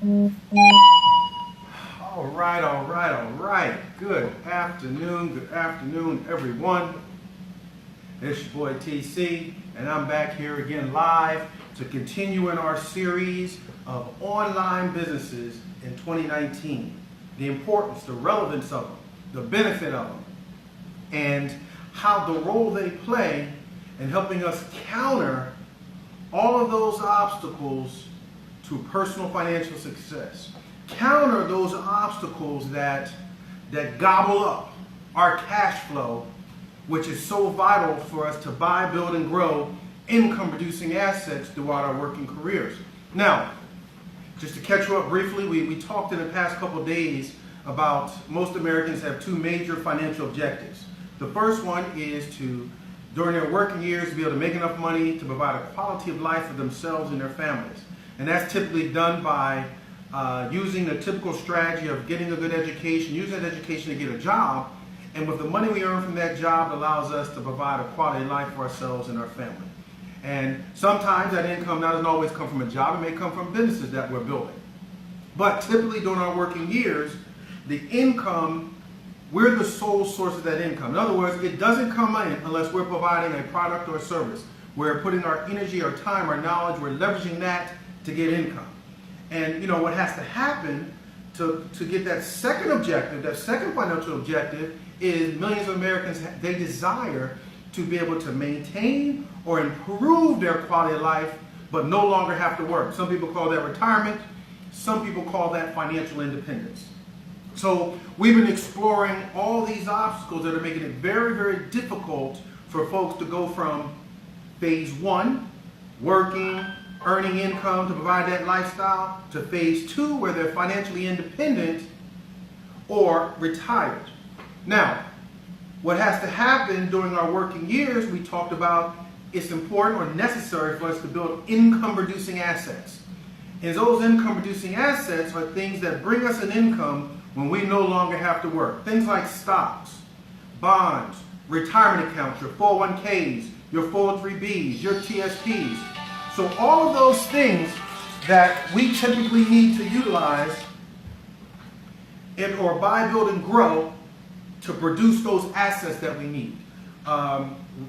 All right. Good afternoon, everyone. It's your boy TC, and I'm back here again live to continue in our series of online businesses in 2019. The importance, the relevance of them, the benefit of them, and how the role they play in helping us counter all of those obstacles to personal financial success. Counter those obstacles that gobble up our cash flow, which is so vital for us to buy, build, and grow income-producing assets throughout our working careers. Now, just to catch you up briefly, we talked in the past couple of days about most Americans have two major financial objectives. The first one is to, during their working years, be able to make enough money to provide a quality of life for themselves and their families. And that's typically done by using the typical strategy of getting a good education, using that education to get a job, and with the money we earn from that job, it allows us to provide a quality of life for ourselves and our family. And sometimes that income doesn't always come from a job, it may come from businesses that we're building. But typically during our working years, the income, we're the sole source of that income. In other words, it doesn't come in unless we're providing a product or a service. We're putting our energy, our time, our knowledge, we're leveraging that to get income. And you know what has to happen to get that second objective, that second financial objective, is millions of Americans, they desire to be able to maintain or improve their quality of life, but no longer have to work. Some people call that retirement. Some people call that financial independence. So we've been exploring all these obstacles that are making it very, very difficult for folks to go from phase one, working, earning income to provide that lifestyle, to phase two, where they're financially independent or retired. Now, what has to happen during our working years, we talked about it's important or necessary for us to build income-producing assets. And those income-producing assets are things that bring us an income when we no longer have to work. Things like stocks, bonds, retirement accounts, your 401ks, your 403bs, your TSPs. So all of those things that we typically need to utilize or buy, build, and grow to produce those assets that we need.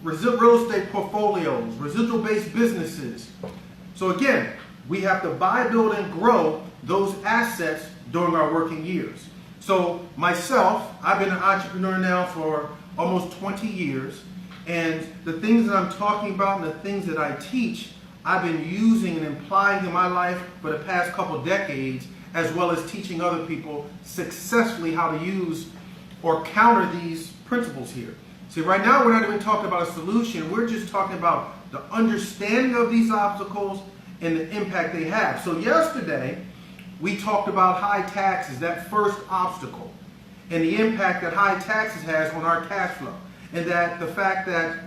Real estate portfolios, residual-based businesses. So again, we have to buy, build, and grow those assets during our working years. So myself, I've been an entrepreneur now for almost 20 years, and the things that I'm talking about and the things that I teach, I've been using and applying in my life for the past couple decades, as well as teaching other people successfully how to use or counter these principles here. See, right now we're not even talking about a solution, we're just talking about the understanding of these obstacles and the impact they have. So yesterday, we talked about high taxes, that first obstacle, and the impact that high taxes has on our cash flow. And that the fact that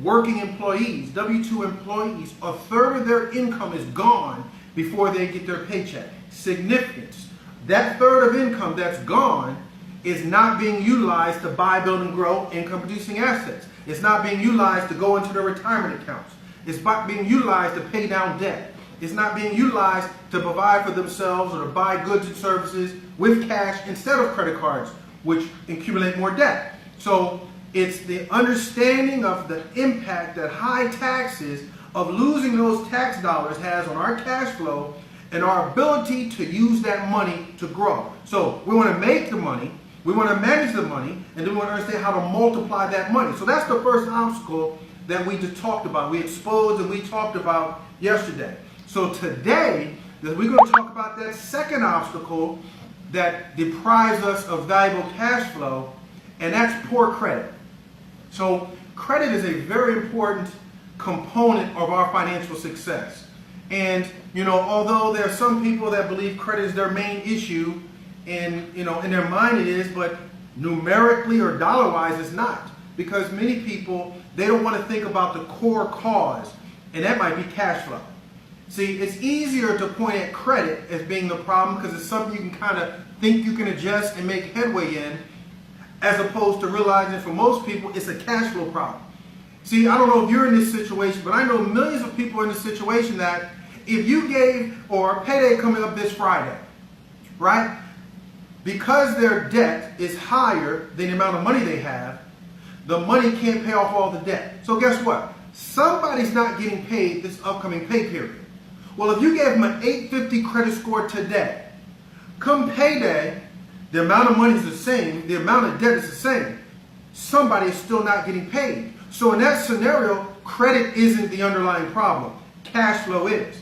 working employees, W-2 employees, a third of their income is gone before they get their paycheck. Significance. That third of income that's gone is not being utilized to buy, build, and grow income-producing assets. It's not being utilized to go into their retirement accounts. It's being utilized to pay down debt. It's not being utilized to provide for themselves or to buy goods and services with cash instead of credit cards, which accumulate more debt. So it's the understanding of the impact that high taxes of losing those tax dollars has on our cash flow and our ability to use that money to grow. So we want to make the money, we want to manage the money, and then we want to understand how to multiply that money. So that's the first obstacle that we just talked about. We exposed and we talked about yesterday. So today, we're going to talk about that second obstacle that deprives us of valuable cash flow, and that's poor credit. So credit is a very important component of our financial success. And, you know, although there are some people that believe credit is their main issue, and, you know, in their mind it is, but numerically or dollar-wise it's not. Because many people, they don't want to think about the core cause, and that might be cash flow. See, it's easier to point at credit as being the problem because it's something you can kind of think you can adjust and make headway in, as opposed to realizing for most people it's a cash flow problem. See, I don't know if you're in this situation, but I know millions of people in this situation that if you gave, or payday coming up this Friday, right? Because their debt is higher than the amount of money they have, the money can't pay off all the debt. So guess what? Somebody's not getting paid this upcoming pay period. Well, if you gave them an 850 credit score today, come payday, the amount of money is the same, the amount of debt is the same. Somebody is still not getting paid. So in that scenario, credit isn't the underlying problem. Cash flow is.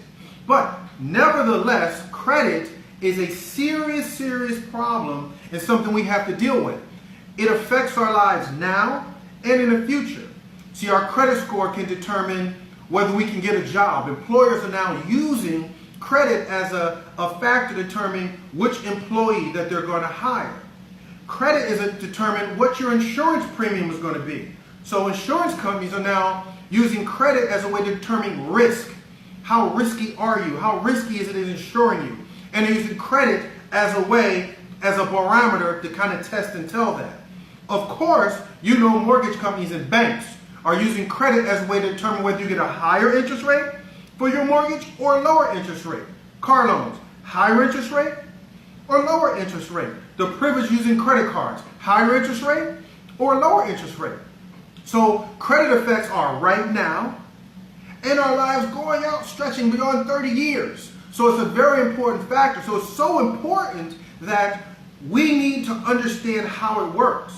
But nevertheless, credit is a serious problem and something we have to deal with. It affects our lives now and in the future. See, our credit score can determine whether we can get a job. Employers are now using credit as a factor to determine which employee that they're going to hire. Credit is to determine what your insurance premium is going to be. So insurance companies are now using credit as a way to determine risk. How risky are you? How risky is it in insuring you? And they're using credit as a way, as a barometer to kind of test and tell that. Of course, you know mortgage companies and banks are using credit as a way to determine whether you get a higher interest rate for your mortgage or a lower interest rate. Car loans, higher interest rate or lower interest rate. The privilege using credit cards, higher interest rate or lower interest rate. So credit affects our right now and our lives going out stretching beyond 30 years. So it's a very important factor. So it's so important that we need to understand how it works.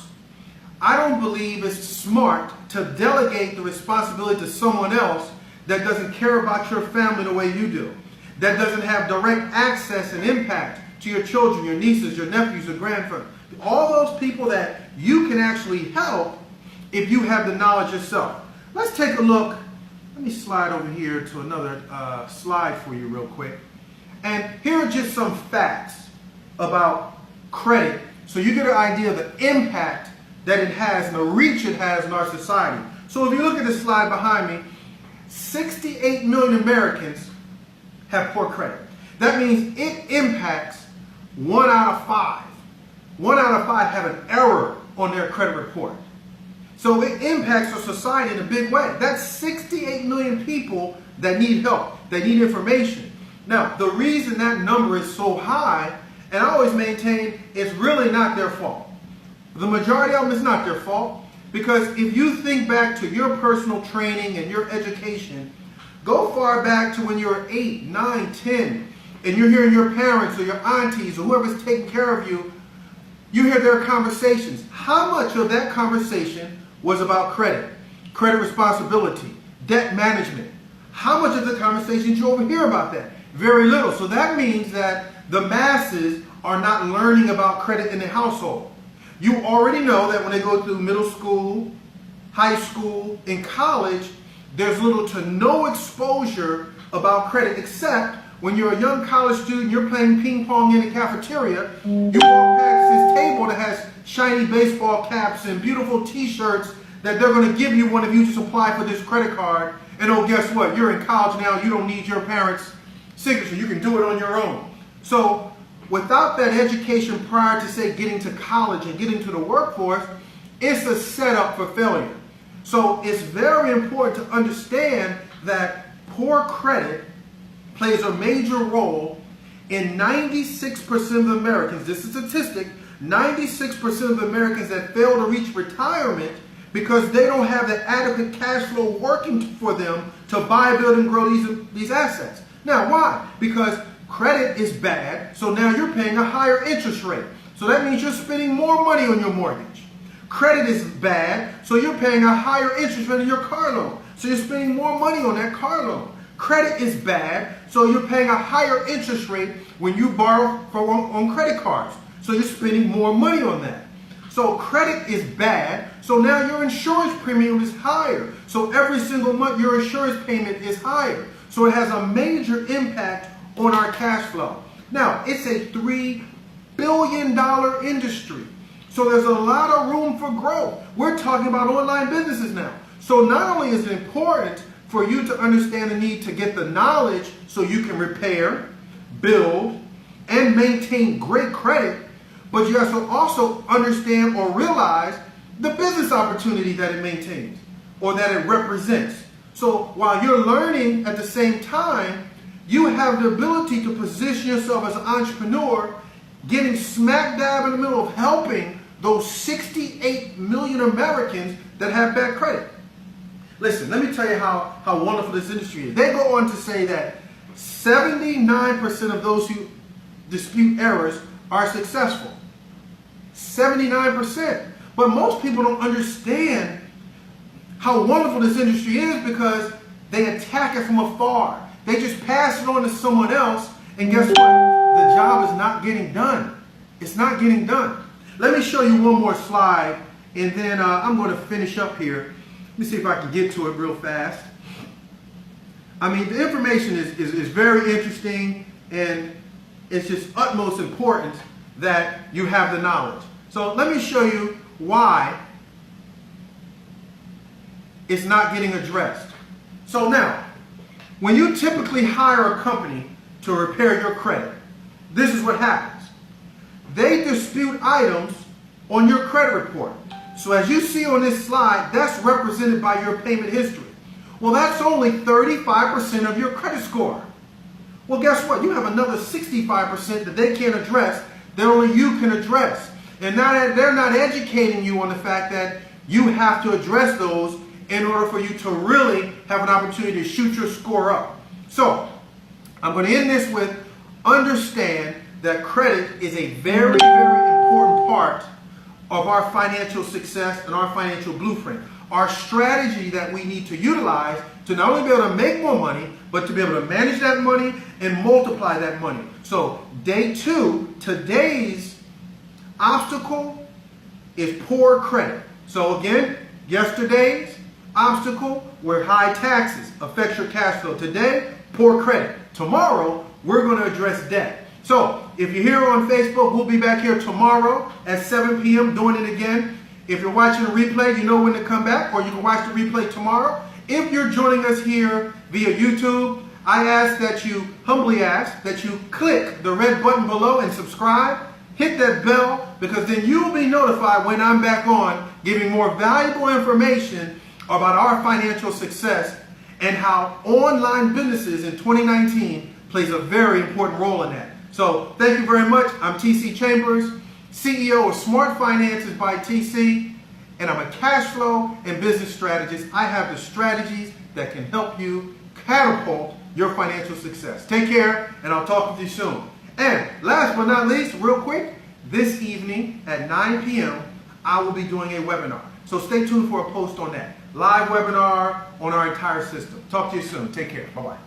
I don't believe it's smart to delegate the responsibility to someone else that doesn't care about your family the way you do, that doesn't have direct access and impact to your children, your nieces, your nephews, your grandfathers, all those people that you can actually help if you have the knowledge yourself. Let's take a look. Let me slide over here to another slide for you real quick. And here are just some facts about credit so you get an idea of the impact that it has and the reach it has in our society. So if you look at this slide behind me, 68 million Americans have poor credit. That means it impacts 1 out of 5. 1 out of 5 have an error on their credit report. So it impacts our society in a big way. That's 68 million people that need help, that need information. Now, the reason that number is so high, and I always maintain, it's really not their fault. The majority of them is not their fault, because if you think back to your personal training and your education, go far back to when you were 8, 9, 10, and you're hearing your parents or your aunties or whoever's taking care of you, you hear their conversations. How much of that conversation was about credit, credit responsibility, debt management? How much of the conversation did you overhear about that? Very little. So that means that the masses are not learning about credit in the household. You already know that when they go through middle school, high school, and college, there's little to no exposure about credit, except when you're a young college student, you're playing ping pong in the cafeteria, you walk past this table that has shiny baseball caps and beautiful t-shirts that they're going to give you one if you just apply for this credit card. And oh, guess what? You're in college now. You don't need your parents' signature. You can do it on your own. So without that education prior to, say, getting to college and getting to the workforce, it's a setup for failure. So it's very important to understand that poor credit plays a major role in 96% of Americans. This is a statistic. 96% of Americans that fail to reach retirement because they don't have the adequate cash flow working for them to buy, build, and grow these assets. Now, why? Because credit is bad, so now you're paying a higher interest rate. So that means you're spending more money on your mortgage. Credit is bad, so you're paying a higher interest rate on your car loan. So you're spending more money on that car loan. Credit is bad, so you're paying a higher interest rate when you borrow on credit cards. So you're spending more money on that. So credit is bad, so now your insurance premium is higher. So every single month your insurance payment is higher. So it has a major impact on our cash flow. Now, it's a $3 billion industry. So there's a lot of room for growth. We're talking about online businesses now. So not only is it important for you to understand the need to get the knowledge so you can repair, build, and maintain great credit, but you have to also understand or realize the business opportunity that it maintains or that it represents. So while you're learning at the same time, you have the ability to position yourself as an entrepreneur, getting smack dab in the middle of helping those 68 million Americans that have bad credit. Listen, let me tell you how wonderful this industry is. They go on to say that 79% of those who dispute errors are successful. 79%. But most people don't understand how wonderful this industry is because they attack it from afar. They just pass it on to someone else, and guess what? The job is not getting done. It's not getting done. Let me show you one more slide, and then I'm going to finish up here. Let me see if I can get to it real fast. I mean, the information is very interesting, and it's just utmost important that you have the knowledge. So let me show you why it's not getting addressed. So now, when you typically hire a company to repair your credit, this is what happens. They dispute items on your credit report. So as you see on this slide, that's represented by your payment history. Well, that's only 35% of your credit score. Well, guess what? You have another 65% that they can't address, that only you can address. And now they're not educating you on the fact that you have to address those in order for you to really have an opportunity to shoot your score up. So, I'm going to end this with, understand that credit is a very, very important part of our financial success and our financial blueprint. Our strategy that we need to utilize to not only be able to make more money, but to be able to manage that money and multiply that money. So, day 2, today's obstacle is poor credit. So again, yesterday's obstacle were high taxes, affects your cash flow. Today, poor credit. Tomorrow, we're going to address debt. So if you're here on Facebook, we'll be back here tomorrow at 7 p.m. doing it again. If you're watching the replay, you know when to come back, or you can watch the replay tomorrow. If you're joining us here via YouTube, I humbly ask that you click the red button below and subscribe. Hit that bell, because then you'll be notified when I'm back on giving more valuable information about our financial success and how online businesses in 2019 plays a very important role in that. So thank you very much. I'm TC Chambers, CEO of Smart Finances by TC, and I'm a cash flow and business strategist. I have the strategies that can help you catapult your financial success. Take care, and I'll talk with you soon. And last but not least, real quick, this evening at 9 p.m., I will be doing a webinar. So stay tuned for a post on that. Live webinar on our entire system. Talk to you soon. Take care. Bye-bye.